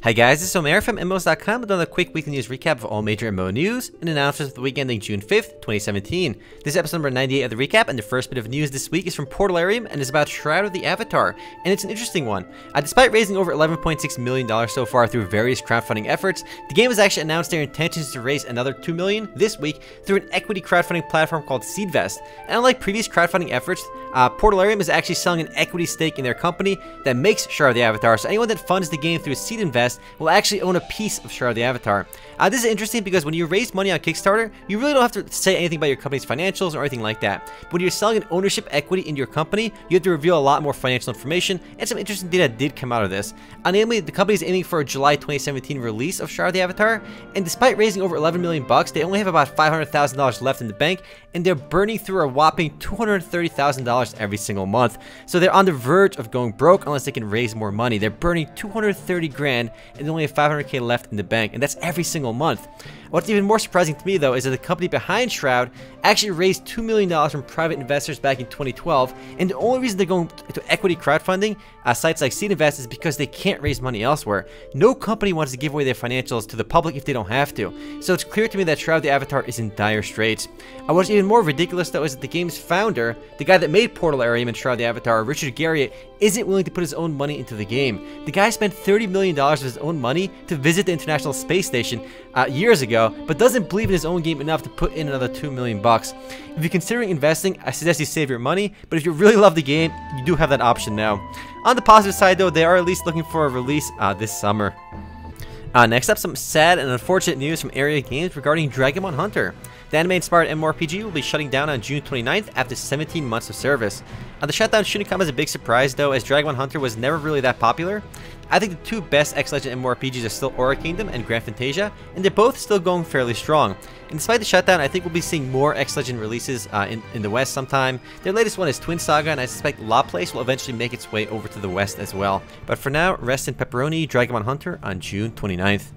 Hi guys, this is Soma from MMOs.com with another quick weekly news recap of all major MMO news and announcements for the week ending June 5th, 2017. This is episode number 98 of the recap, and the first bit of news this week is from Portalarium and is about Shroud of the Avatar, and it's an interesting one. Despite raising over $11.6 million so far through various crowdfunding efforts, the game has actually announced their intentions to raise another $2 million this week through an equity crowdfunding platform called Seedvest. And unlike previous crowdfunding efforts, Portalarium is actually selling an equity stake in their company that makes Shroud of the Avatar, so anyone that funds the game through Seed Invest will actually own a piece of Shroud of the Avatar. This is interesting because when you raise money on Kickstarter, you really don't have to say anything about your company's financials or anything like that. But when you're selling an ownership equity in your company, you have to reveal a lot more financial information, and some interesting data did come out of this. Namely, the company is aiming for a July 2017 release of Shroud of the Avatar, and despite raising over $11 million, they only have about $500,000 left in the bank, and they're burning through a whopping $230,000 every single month. So they're on the verge of going broke unless they can raise more money. They're burning 230 grand, and they only have 500K left in the bank, and that's every single month. What's even more surprising to me, though, is that the company behind Shroud actually raised $2 million from private investors back in 2012, and the only reason they're going to equity crowdfunding sites like Seed Invest is because they can't raise money elsewhere. No company wants to give away their financials to the public if they don't have to, so it's clear to me that Shroud of the Avatar is in dire straits. What's even more ridiculous, though, is that the game's founder, the guy that made Portalarium and Shroud of the Avatar, Richard Garriott, isn't willing to put his own money into the game. The guy spent $30 million of his own money to visit the International Space Station years ago, but doesn't believe in his own game enough to put in another $2 million. If you're considering investing, I suggest you save your money, but if you really love the game, you do have that option now. On the positive side, though, they are at least looking for a release this summer. Next up, some sad and unfortunate news from Area Games regarding Dragomon Hunter. The anime-inspired MMORPG will be shutting down on June 29th after 17 months of service. The shutdown shouldn't come as a big surprise, though, as Dragomon Hunter was never really that popular. I think the two best X-Legend MMORPGs are still Aura Kingdom and Grand Fantasia, and they're both still going fairly strong. And despite the shutdown, I think we'll be seeing more X-Legend releases in the West sometime. Their latest one is Twin Saga, and I suspect La Place will eventually make its way over to the West as well. But for now, rest in pepperoni, Dragomon Hunter on June 29th.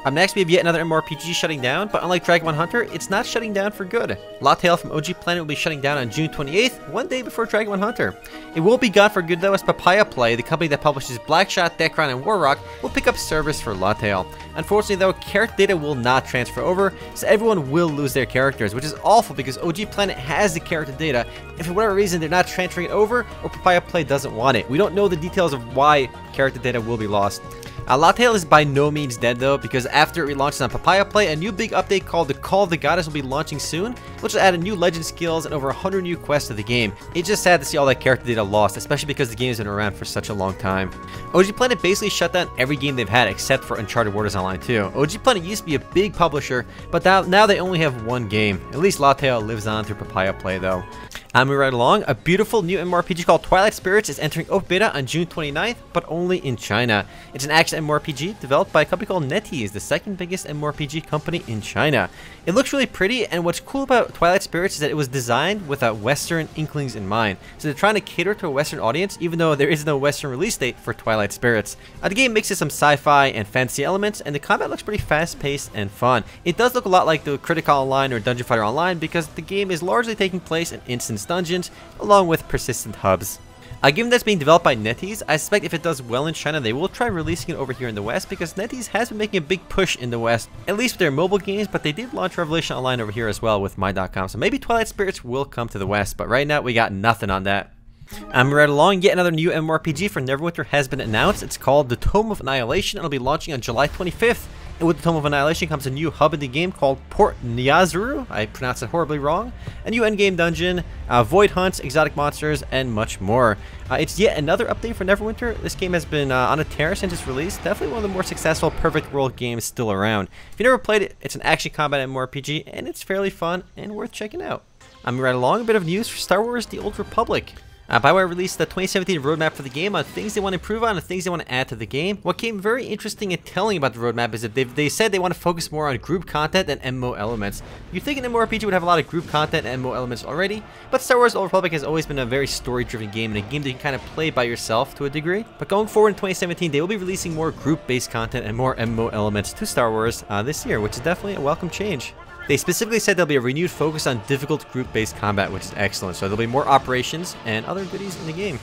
Up next, we have yet another MMORPG shutting down, but unlike Dragomon Hunter, it's not shutting down for good. Lautale from OG Planet will be shutting down on June 28th, one day before Dragomon Hunter. It won't be gone for good, though, as Papaya Play, the company that publishes Blackshot, Dekron, and Warrock, will pick up service for Lautale. Unfortunately, though, character data will not transfer over, so everyone will lose their characters, which is awful because OG Planet has the character data, and for whatever reason, they're not transferring it over, or Papaya Play doesn't want it. We don't know the details of why character data will be lost. Lautale is by no means dead, though, because after it relaunches on Papaya Play, a new big update called the Call of the Goddess will be launching soon, which will add new legend skills and over 100 new quests to the game. It's just sad to see all that character data lost, especially because the game has been around for such a long time. OG Planet basically shut down every game they've had except for Uncharted Waters Online 2. OG Planet used to be a big publisher, but now they only have one game. At least Lautale lives on through Papaya Play, though. Moving right along, a beautiful new MMORPG called Twilight Spirits is entering open beta on June 29th, but only in China. It's an action MMORPG developed by a company called NetEase, the second biggest MMORPG company in China. It looks really pretty, and what's cool about Twilight Spirits is that it was designed with Western inklings in mind. So they're trying to cater to a Western audience, even though there is no Western release date for Twilight Spirits. The game mixes some sci-fi and fantasy elements, and the combat looks pretty fast-paced and fun. It does look a lot like the Critical Online or Dungeon Fighter Online because the game is largely taking place in instance dungeons, along with persistent hubs. Given that's being developed by NetEase, I suspect if it does well in China, they will try releasing it over here in the West because NetEase has been making a big push in the West, at least with their mobile games, but they did launch Revelation Online over here as well with My.com, so maybe Twilight Spirits will come to the West, but right now we got nothing on that. Right along, yet another new MMORPG for Neverwinter has been announced. It's called The Tome of Annihilation, and it'll be launching on July 25th. And with the Tome of Annihilation comes a new hub in the game called Port Nyazuru, I pronounced it horribly wrong, a new endgame dungeon, void hunts, exotic monsters, and much more. It's yet another update for Neverwinter. This game has been on a tear since its release, definitely one of the more successful perfect world games still around. If you never played it, it's an action combat MMORPG, and it's fairly fun and worth checking out. Right along, a bit of news for Star Wars The Old Republic. BioWare released the 2017 roadmap for the game on things they want to improve on and things they want to add to the game. What came very interesting and telling about the roadmap is that they said they want to focus more on group content and MMO elements. You'd think an MMORPG would have a lot of group content and MMO elements already, but Star Wars The Old Republic has always been a very story-driven game and a game that you can kind of play by yourself to a degree. But going forward in 2017, they will be releasing more group-based content and more MMO elements to Star Wars this year, which is definitely a welcome change. They specifically said there'll be a renewed focus on difficult group-based combat, which is excellent, so there'll be more operations and other goodies in the game.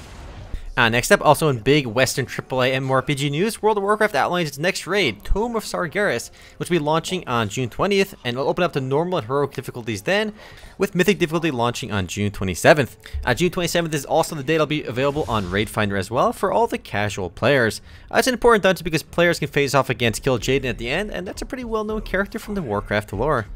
Next up, also in big Western AAA MMORPG news, World of Warcraft outlines its next raid, Tome of Sargeras, which will be launching on June 20th, and will open up to normal and heroic difficulties then, with Mythic difficulty launching on June 27th. June 27th is also the date it'll be available on Raid Finder as well for all the casual players. It's an important dungeon because players can face off against Kill Jaden at the end, and that's a pretty well-known character from the Warcraft lore.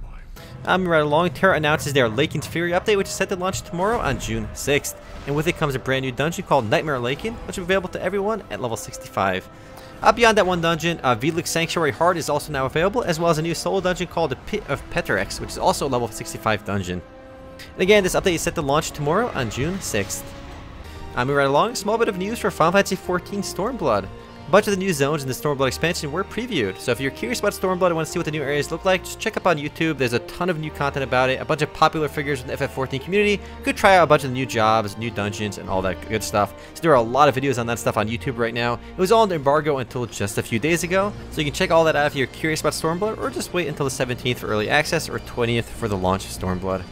Right along, Tera announces their Laken's Fury update, which is set to launch tomorrow on June 6th. And with it comes a brand new dungeon called Nightmare Laken, which is available to everyone at level 65. Beyond that one dungeon, Velix Sanctuary Heart is also now available, as well as a new solo dungeon called the Pit of Peterex, which is also a level 65 dungeon. And again, this update is set to launch tomorrow on June 6th. Moving right along, a small bit of news for Final Fantasy XIV Stormblood. A bunch of the new zones in the Stormblood expansion were previewed, so if you're curious about Stormblood and want to see what the new areas look like, just check up on YouTube. There's a ton of new content about it, a bunch of popular figures in the FF14 community. You could try out a bunch of the new jobs, new dungeons, and all that good stuff. So there are a lot of videos on that stuff on YouTube right now. It was all on embargo until just a few days ago, so you can check all that out if you're curious about Stormblood, or just wait until the 17th for early access, or 20th for the launch of Stormblood.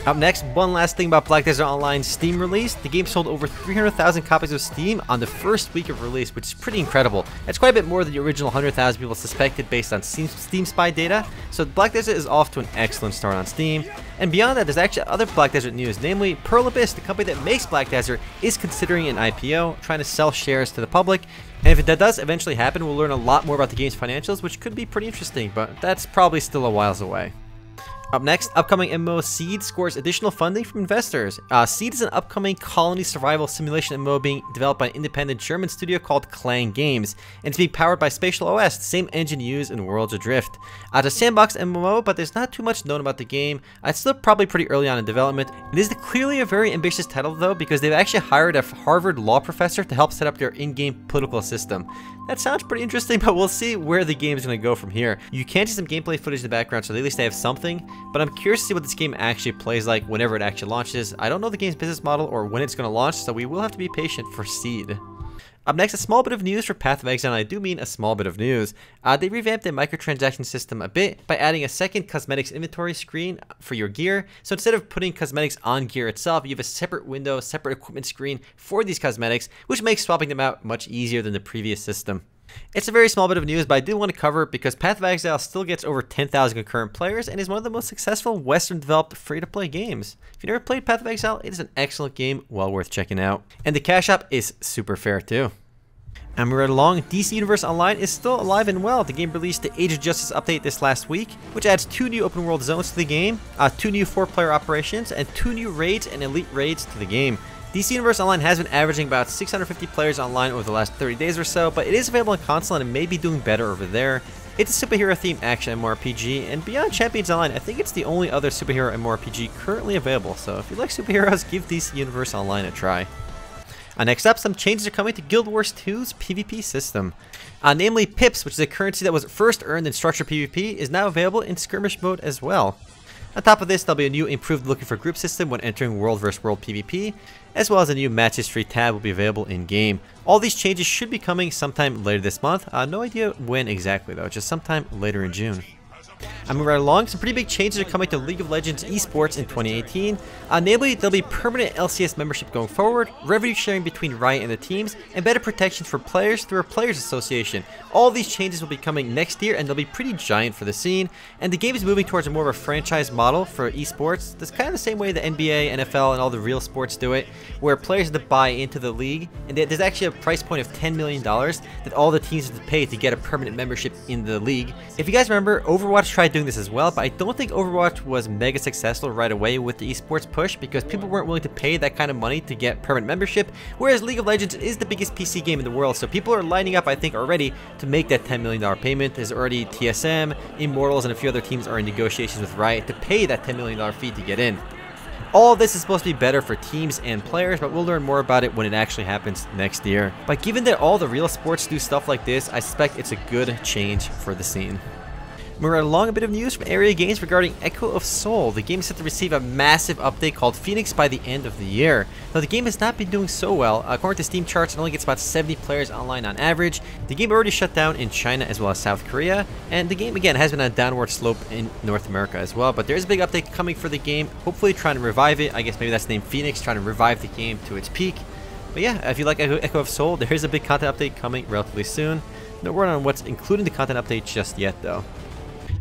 Up next, one last thing about Black Desert Online's Steam release. The game sold over 300,000 copies of Steam on the first week of release, which is pretty incredible. That's quite a bit more than the original 100,000 people suspected based on Steam Spy data. So Black Desert is off to an excellent start on Steam. And beyond that, there's actually other Black Desert news, namely Pearl Abyss, the company that makes Black Desert, is considering an IPO, trying to sell shares to the public. And if that does eventually happen, we'll learn a lot more about the game's financials, which could be pretty interesting, but that's probably still a while away. Up next, upcoming MMO Seed scores additional funding from investors. Seed is an upcoming colony survival simulation MMO being developed by an independent German studio called Clang Games, and it's being powered by Spatial OS, the same engine used in Worlds Adrift. It's a sandbox MMO, but there's not too much known about the game. It's still probably pretty early on in development. It is clearly a very ambitious title though, because they've actually hired a Harvard law professor to help set up their in-game political system. That sounds pretty interesting, but we'll see where the game is going to go from here. You can see some gameplay footage in the background, so at least they have something, but I'm curious to see what this game actually plays like whenever it actually launches. I don't know the game's business model or when it's going to launch, so we will have to be patient for Seed. Up next, a small bit of news for Path of Exile, and I do mean a small bit of news. They revamped the microtransaction system a bit by adding a second cosmetics inventory screen for your gear. So instead of putting cosmetics on gear itself, you have a separate window, separate equipment screen for these cosmetics, which makes swapping them out much easier than the previous system. It's a very small bit of news, but I do want to cover it because Path of Exile still gets over 10,000 concurrent players and is one of the most successful Western-developed free-to-play games. If you've never played Path of Exile, it is an excellent game, well worth checking out. And the cash shop is super fair too. And we're right along, DC Universe Online is still alive and well. The game released the Age of Justice update this last week, which adds 2 new open world zones to the game, 2 new 4-player operations, and 2 new raids and elite raids to the game. DC Universe Online has been averaging about 650 players online over the last 30 days or so, but it is available on console and it may be doing better over there. It's a superhero-themed action MMORPG, and beyond Champions Online, I think it's the only other superhero MMORPG currently available, so if you like superheroes, give DC Universe Online a try. Next up, some changes are coming to Guild Wars 2's PvP system. Namely, Pips, which is a currency that was first earned in structured PvP, is now available in skirmish mode as well. On top of this, there'll be a new improved looking for group system when entering world vs world PvP, as well as a new match history tab will be available in-game. All these changes should be coming sometime later this month. No idea when exactly though, just sometime later in June. Moving right along, some pretty big changes are coming to League of Legends esports in 2018. Namely, there'll be permanent LCS membership going forward, revenue sharing between Riot and the teams, and better protections for players through a Players Association. All these changes will be coming next year, and they'll be pretty giant for the scene. And the game is moving towards a more of a franchise model for esports. That's kind of the same way the NBA, NFL, and all the real sports do it, where players have to buy into the league, and there's actually a price point of $10 million that all the teams have to pay to get a permanent membership in the league. If you guys remember, Overwatch tried doing this as well, but I don't think Overwatch was mega successful right away with the esports push because people weren't willing to pay that kind of money to get permanent membership, whereas League of Legends is the biggest PC game in the world, so people are lining up, I think, already to make that $10 million payment. There's already TSM, Immortals, and a few other teams are in negotiations with Riot to pay that $10 million fee to get in. All of this is supposed to be better for teams and players, but we'll learn more about it when it actually happens next year. But given that all the real sports do stuff like this, I suspect it's a good change for the scene. Moving right along, a bit of news from Area Games regarding Echo of Soul. The game is set to receive a massive update called Phoenix by the end of the year. Though the game has not been doing so well. According to Steam charts, it only gets about 70 players online on average. The game already shut down in China as well as South Korea, and the game again has been on a downward slope in North America as well. But there is a big update coming for the game, hopefully trying to revive it. I guess maybe that's named Phoenix, trying to revive the game to its peak. But yeah, if you like Echo of Soul, there is a big content update coming relatively soon. No word on what's included in the content update just yet though.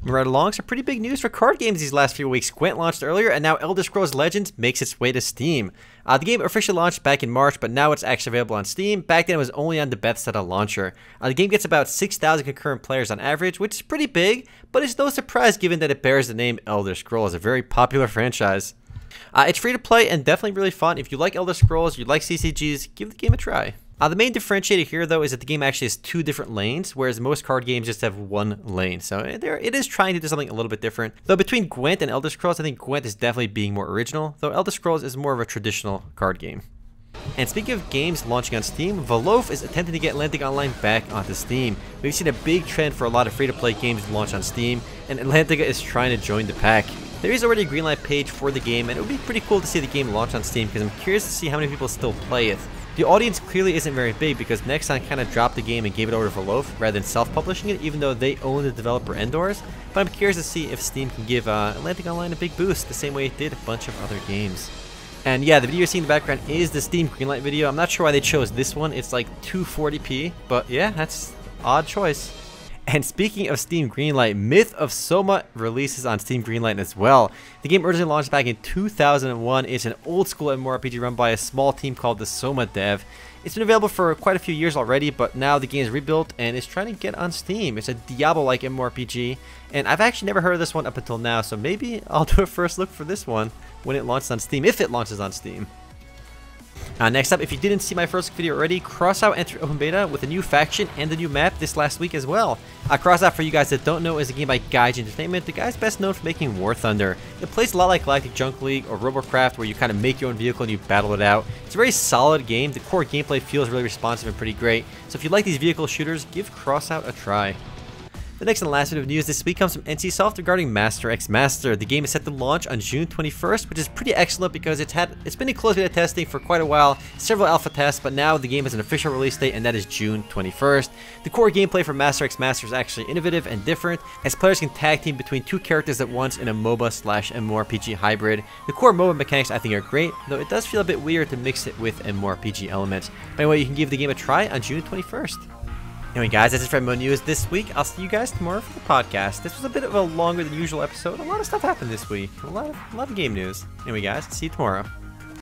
Moving right along, some pretty big news for card games these last few weeks. Gwent launched earlier, and now Elder Scrolls Legends makes its way to Steam. The game officially launched back in March, but now it's actually available on Steam. Back then it was only on the Bethesda launcher. The game gets about 6,000 concurrent players on average, which is pretty big, but it's no surprise given that it bears the name Elder Scrolls, a very popular franchise. It's free to play and definitely really fun. If you like Elder Scrolls, you like CCGs, give the game a try. The main differentiator here, though, is that the game actually has 2 different lanes, whereas most card games just have 1 lane. So it is trying to do something a little bit different. Though between Gwent and Elder Scrolls, I think Gwent is definitely being more original, though Elder Scrolls is more of a traditional card game. And speaking of games launching on Steam, Velof is attempting to get Atlantica Online back onto Steam. We've seen a big trend for a lot of free-to-play games to launch on Steam, and Atlantica is trying to join the pack. There is already a greenlight page for the game, and it would be pretty cool to see the game launch on Steam, because I'm curious to see how many people still play it. The audience clearly isn't very big because Nexon kind of dropped the game and gave it over to Velof rather than self-publishing it, even though they own the developer Endors. But I'm curious to see if Steam can give Atlantica Online a big boost the same way it did a bunch of other games. And yeah, the video you're seeing in the background is the Steam greenlight video. I'm not sure why they chose this one. It's like 240p, but yeah, that's an odd choice. And speaking of Steam Greenlight, Myth of Soma releases on Steam Greenlight as well. The game originally launched back in 2001. It's an old school MMORPG run by a small team called the Soma Dev. It's been available for quite a few years already, but now the game is rebuilt and is trying to get on Steam. It's a Diablo-like MMORPG, and I've actually never heard of this one up until now, so maybe I'll do a first look for this one when it launches on Steam, if it launches on Steam. Next up, if you didn't see my first video already, Crossout entered open beta with a new faction and a new map this last week as well. Crossout, for you guys that don't know, is a game by Gaijin Entertainment. The guy's best known for making War Thunder. It plays a lot like Galactic Junk League or Warcraft, where you kind of make your own vehicle and you battle it out. It's a very solid game. The core gameplay feels really responsive and pretty great. So if you like these vehicle shooters, give Crossout a try. The next and last bit of news this week comes from NCSoft regarding Master X Master. The game is set to launch on June 21st, which is pretty excellent because it's been in closed beta testing for quite a while, several alpha tests, but now the game has an official release date, and that is June 21st. The core gameplay for Master X Master is actually innovative and different, as players can tag team between 2 characters at once in a MOBA/MMORPG hybrid. The core MOBA mechanics I think are great, though it does feel a bit weird to mix it with MMORPG elements. But anyway, you can give the game a try on June 21st. Anyway guys, that's it for MMO News this week. I'll see you guys tomorrow for the podcast. This was a bit of a longer than usual episode. A lot of stuff happened this week. A lot of game news. Anyway guys, see you tomorrow.